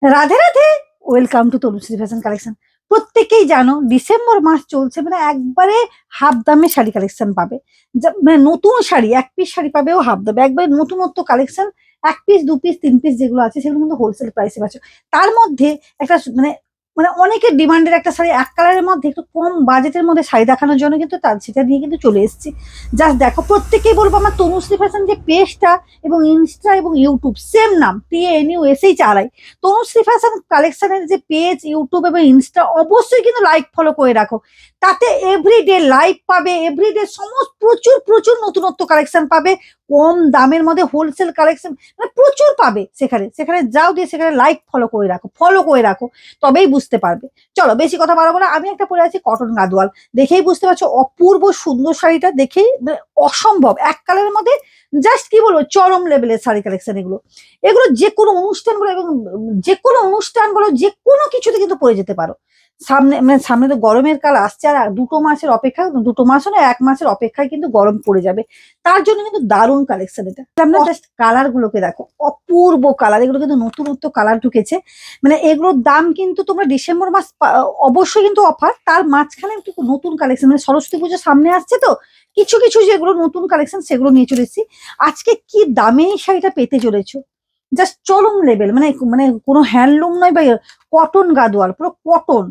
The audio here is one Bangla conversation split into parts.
Radhe Radhe. Welcome to Tanushree fashion collection. প্রত্যেকেই জানো ডিসেম্বর মাস চলছে, মানে একবারে হাফ দামে শাড়ি কালেকশন পাবে। মানে নতুন শাড়ি, এক পিস শাড়ি পাবেও হাফ দামে, একবারে নতুনত্ব কালেকশন। এক পিস, দু পিস, তিন পিস যেগুলো আছে সেগুলো কিন্তু হোলসেল প্রাইসে পাচ্ছ। তার মধ্যে একটা মানে মানে অনেকের ডিমান্ডের একটা শাড়ি, এক কালারের মধ্যে একটু কম বাজেটের মধ্যে শাড়ি দেখানোর জন্য কিন্তু তার সেটা নিয়ে কিন্তু চলে এসেছি। জাস্ট দেখো, প্রত্যেকেই বলবো আমার তনুশ্রী ফ্যাশন যে পেজটা এবং ইনস্টা এবং ইউটিউব সেম নাম, TNUSই চালাই। তনুশ্রী ফ্যাশন কালেকশনের যে পেজ, ইউটিউব এবং ইনস্টা অবশ্যই কিন্তু লাইক ফলো করে রাখো। তাতে এভরিডে লাইক পাবে, এভরিডে সমস্ত প্রচুর প্রচুর নতুনত্ব কালেকশন পাবে, কম দামের মধ্যে হোলসেল কালেকশন মানে প্রচুর পাবে। সেখানে সেখানে যাও, দিয়ে সেখানে লাইক ফলো করে রাখো, তবেই বুঝতে পারবে। চলো বেশি কথা বাড়াবো না, আমি একটা পরে আছি কটন গাদোয়াল। দেখেই বুঝতে পারছো অপূর্ব সুন্দর শাড়িটা, দেখেই মানে অসম্ভব এক কালারের মধ্যে। জাস্ট কি বলবো, চরম লেভেলের শাড়ি কালেকশন এগুলো। এগুলো যে কোনো অনুষ্ঠান বলো, এবং যে কোনো অনুষ্ঠান বলো, যে কোনো কিছুতে কিন্তু পরে যেতে পারো। সামনে মানে সামনে তো গরমের কাল আসছে, আর দুটো মাসের অপেক্ষা, দুটো মাস না, এক মাসের অপেক্ষায় কিন্তু গরম পড়ে যাবে। তার জন্য কিন্তু দারুণ কালেকশন এটা। আমরা জাস্ট কালার গুলোকে দেখো, অপূর্ব কালার, এগুলো কিন্তু নতুনত্ব কালার ঢুকেছে। মানে এগুলোর দাম কিন্তু তোমরা ডিসেম্বর মাস অবশ্যই কিন্তু অফার, তার মাঝখানে একটু নতুন কালেকশন, মানে সরস্বতী পুজো সামনে আসছে তো, কিছু কিছু যেগুলো নতুন কালেকশন সেগুলো নিয়ে চলে এসেছি। আজকে কি দামে এই শাড়িটা পেতে চলেছো, জাস্ট চরম লেভেল, মানে মানে কোনো হ্যান্ডলুম নয় বা কটন গাদোয়াল, পুরো কটন।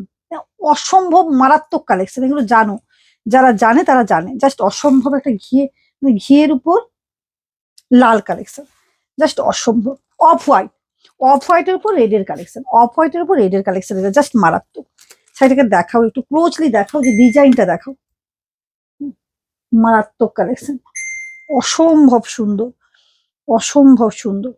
অসম্ভব মারাত্মক কালেকশন এগুলো, জানো যারা জানে তারা জানে। জাস্ট অসম্ভব একটা ঘিয়ে, মানে ঘিয়ের উপর লাল কালেকশন, জাস্ট অসম্ভব। অফ হোয়াইট, অফ হোয়াইটের উপর রেডের কালেকশন, অফ হোয়াইটের উপর রেডের কালেকশন, এটা জাস্ট মারাত্মক। শাড়িটাকে দেখাও, একটু ক্লোজলি দেখাও, যে ডিজাইনটা দেখাও। মারাত্মক কালেকশন, অসম্ভব সুন্দর, অসম্ভব সুন্দর।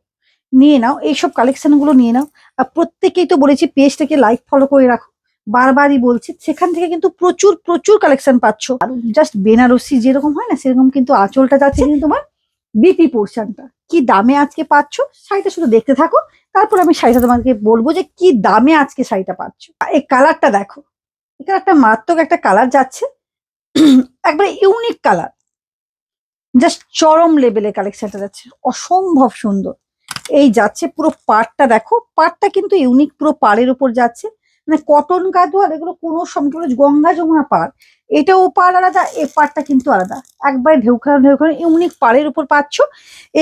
নিয়ে নাও এইসব কালেকশন গুলো, নিয়ে নাও। আর প্রত্যেকেই তো বলেছি পেজটাকে লাইক ফলো করে রাখো, বারবারই বলছি। সেখান থেকে কিন্তু প্রচুর প্রচুর কালেকশন পাচ্ছ। আর জাস্ট বেনারসি যেরকম হয় না, সেরকম কিন্তু আঁচলটা যাচ্ছে কিন্তু তোমার বিপি পোর্শনটা। কি দামে আজকে পাচ্ছ শাড়িটা শুধু দেখতে থাকো, তারপর আমি শাড়িটা তোমাকে বলবো যে কি দামে আজকে শাড়িটা পাচ্ছ। এই কালারটা দেখো, এখানে একটা মারাত্মক একটা কালার যাচ্ছে, একবারে ইউনিক কালার, জাস্ট চরম লেভেলের কালেকশনটা যাচ্ছে, অসম্ভব সুন্দর। এই যাচ্ছে পুরো পাড়টা দেখো, পাড়টা কিন্তু ইউনিক, পুরো পাড়ের উপর যাচ্ছে। মানে কটন গাদোয়াল এগুলো কোনো সম্পূর্ণ গঙ্গা যমুনা পাড়, এটাও পাড় আলাদা, এ পাড়টা কিন্তু আলাদা, একবার ঢেউখানা ঢেউখানা ইউনিক পাড়ের উপর পাচ্ছ।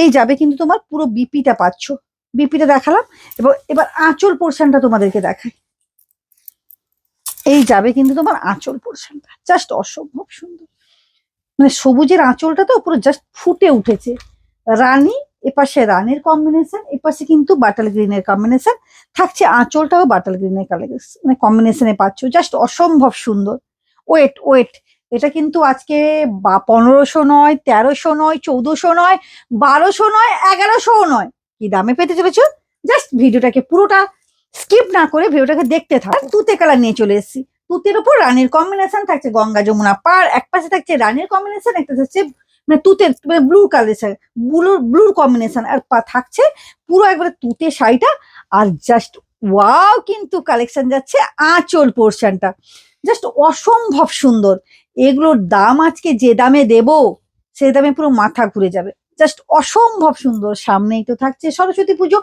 এই যাবে কিন্তু তোমার পুরো বিপিটা পাচ্ছ, বিপিটা দেখালাম। এবার এবার আঁচল পোর্শনটা তোমাদেরকে দেখাই। এই যাবে কিন্তু তোমার আঁচল পোর্শনটা, জাস্ট অসম্ভব সুন্দর। মানে সবুজের আঁচলটা তো পুরো জাস্ট ফুটে উঠেছে। রানী, এপাশে রানীর কম্বিনেশন, এপাশে কিন্তু বাটাল গ্রিনের কম্বিনেশন থাকছে, আঁচলটাও বাটাল গ্রিনের মানে কম্বিনেশনে পাচ্ছ, জাস্ট অসম্ভব সুন্দর। ওয়েট ওয়েট, এটা কিন্তু আজকে 1500 নয়, 1300 নয়, 1400 নয়, 1200 নয়, 1100 নয়। কি দামে পেতে চলেছো, জাস্ট ভিডিওটাকে পুরোটা স্কিপ না করে ভিডিওটাকে দেখতে থাকো। তুতে কালার নিয়ে চলে এসেছি, তুতের উপর রানীর কম্বিনেশন থাকছে, গঙ্গা যমুনা পার, এক পাশে থাকছে রানীর কম্বিনেশন, একটা থাকছে মানে তুতের মানে ব্লু কালার, ব্লুর কম্বিনেশন, আর থাকছে পুরো একবারে তুতে শাড়িটা। আর জাস্ট ওয়াও, কিন্তু কালেকশন যাচ্ছে আঁচল পোর্শনটা, জাস্ট অসম্ভব সুন্দর। এগুলোর দাম আজকে যে দামে দেব, সে দামে পুরো মাথা ঘুরে যাবে, জাস্ট অসম্ভব সুন্দর। সামনেই তো থাকছে সরস্বতী পুজো,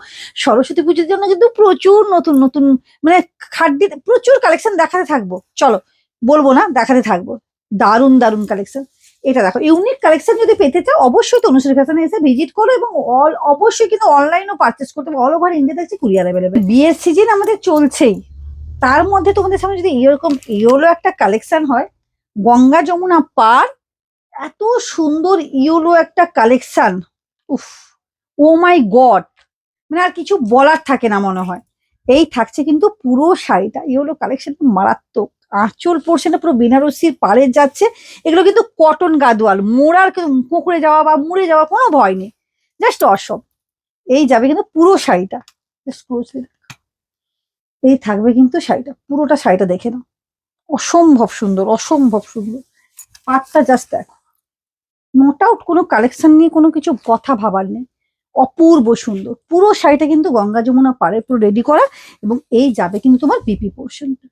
সরস্বতী পুজোর জন্য কিন্তু প্রচুর নতুন নতুন মানে খাদ্যে প্রচুর কালেকশন দেখাতে থাকবো। চলো বলবো না, দেখাতে থাকবো, দারুণ দারুণ কালেকশন। এটা দেখো, ইউনিক কালেকশন যদি পেতে চাও অবশ্যই তনুশ্রী ফ্যাশনে এসে ভিজিট করো, এবং অবশ্যই কিন্তু অনলাইনও পারচেস করতে হবে, অল ওভার ইন্ডিয়া দেখছি কুরিয়ার অ্যাভেলেবেল। বিয়ের সিজন আমাদের চলছেই, তার মধ্যে তোমাদের সামনে যদি এরকম ইয়েলো একটা কালেকশন হয়, গঙ্গা যমুনা পার, এত সুন্দর ইয়েলো একটা কালেকশন, উফ, ও মাই গড, মানে আর কিছু বলার থাকে না মনে হয়। এই থাকছে কিন্তু পুরো শাড়িটা, ইয়েলো কালেকশন মারাত্মক। আঁচল পোর্শনটা পুরো বেনারসির পাড়ে যাচ্ছে। এগুলো কিন্তু কটন গাদোয়াল, মোড়ার পুকুরে যাওয়া বা মুড়ে যাওয়া কোনো ভয় নেই, জাস্ট অসম। এই যাবে কিন্তু পুরো শাড়িটা, এই থাকবে কিন্তু শাড়িটা, পুরোটা শাড়িটা দেখে নাও, অসম্ভব সুন্দর, অসম্ভব সুন্দর। পাটটা জাস্ট দেখো, নোট আউট, কোনো কালেকশন নিয়ে কোনো কিছু কথা ভাবার নেই, অপূর্ব সুন্দর। পুরো শাড়িটা কিন্তু গঙ্গা যমুনা পাড়ে পুরো রেডি করা, এবং এই যাবে কিন্তু তোমার বিপি পোর্শনটা।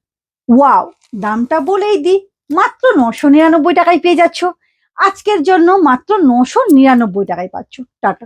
ওয়াও, দামটা বলেই দি, মাত্র 999 টাকায় পেয়ে যাচ্ছ। আজকের জন্য মাত্র 999 টাকায় পাচ্ছ। টাটা।